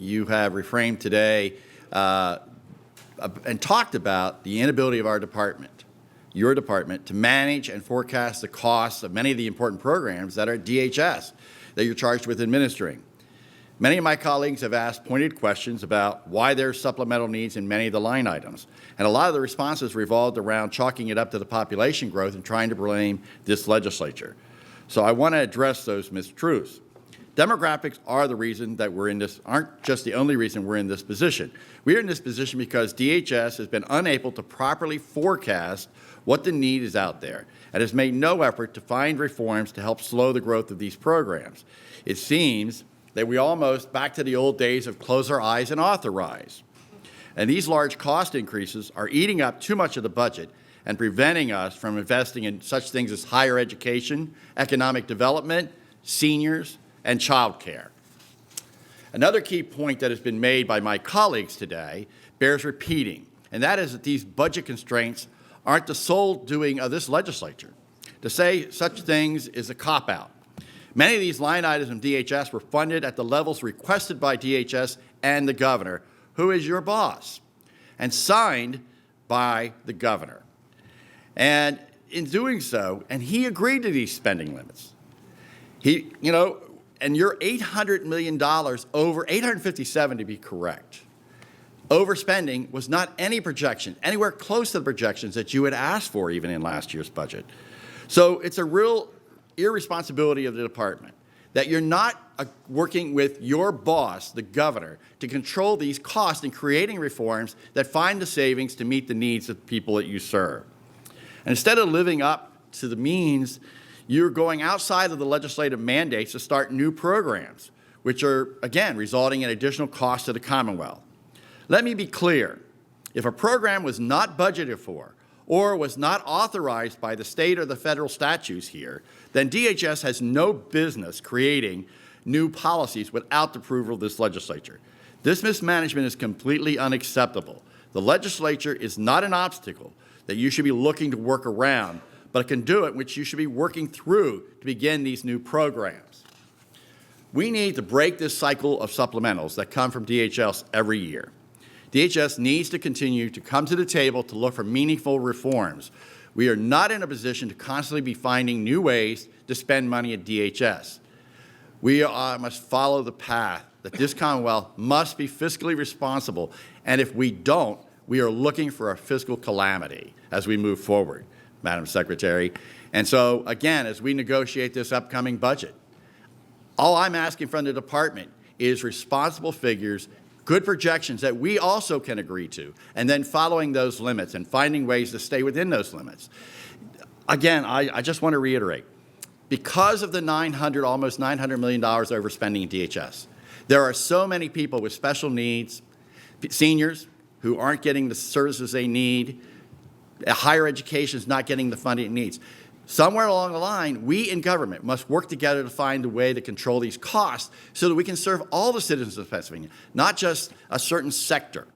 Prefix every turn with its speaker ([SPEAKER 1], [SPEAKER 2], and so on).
[SPEAKER 1] you have reframed today and talked about the inability of our department, your department, to manage and forecast the costs of many of the important programs that are at DHS that you're charged with administering. Many of my colleagues have asked pointed questions about why there are supplemental needs in many of the line items, and a lot of the responses revolved around chalking it up to the population growth and trying to blame this legislature. So I want to address those mistruths. Demographics are the reason that we're in this, aren't just the only reason we're in this position. We're in this position because DHS has been unable to properly forecast what the need is out there and has made no effort to find reforms to help slow the growth of these programs. It seems that we almost back to the old days of close our eyes and authorize. And these large cost increases are eating up too much of the budget and preventing us from investing in such things as higher education, economic development, seniors, and child care. Another key point that has been made by my colleagues today bears repeating, and that is that these budget constraints aren't the sole doing of this legislature. To say such things is a cop-out. Many of these line items from DHS were funded at the levels requested by DHS and the governor, who is your boss, and signed by the governor. And in doing so, and he agreed to these spending limits. And you're $800 million over, 857 to be correct. Overspending was not any projection, anywhere close to the projections that you had asked for even in last year's budget. So it's a real irresponsibility of the department that you're not working with your boss, the governor, to control these costs and creating reforms that find the savings to meet the needs of the people that you serve. And instead of living up to the means, you're going outside of the legislative mandates to start new programs, which are, again, resulting in additional costs to the Commonwealth. Let me be clear. If a program was not budgeted for or was not authorized by the state or the federal statutes here, then DHS has no business creating new policies without the approval of this legislature. This mismanagement is completely unacceptable. The legislature is not an obstacle that you should be looking to work around, but a conduit which you should be working through to begin these new programs. We need to break this cycle of supplementals that come from DHS every year. DHS needs to continue to come to the table to look for meaningful reforms. We are not in a position to constantly be finding new ways to spend money at DHS. We must follow the path that this Commonwealth must be fiscally responsible, and if we don't, we are looking for a fiscal calamity as we move forward, Madam Secretary. And so, again, as we negotiate this upcoming budget, all I'm asking from the department is responsible figures, good projections that we also can agree to, and then following those limits and finding ways to stay within those limits. Again, I just want to reiterate, because of the almost $900 million overspending in DHS, there are so many people with special needs, seniors who aren't getting the services they need, higher education is not getting the funding it needs. Somewhere along the line, we in government must work together to find a way to control these costs so that we can serve all the citizens of Pennsylvania, not just a certain sector.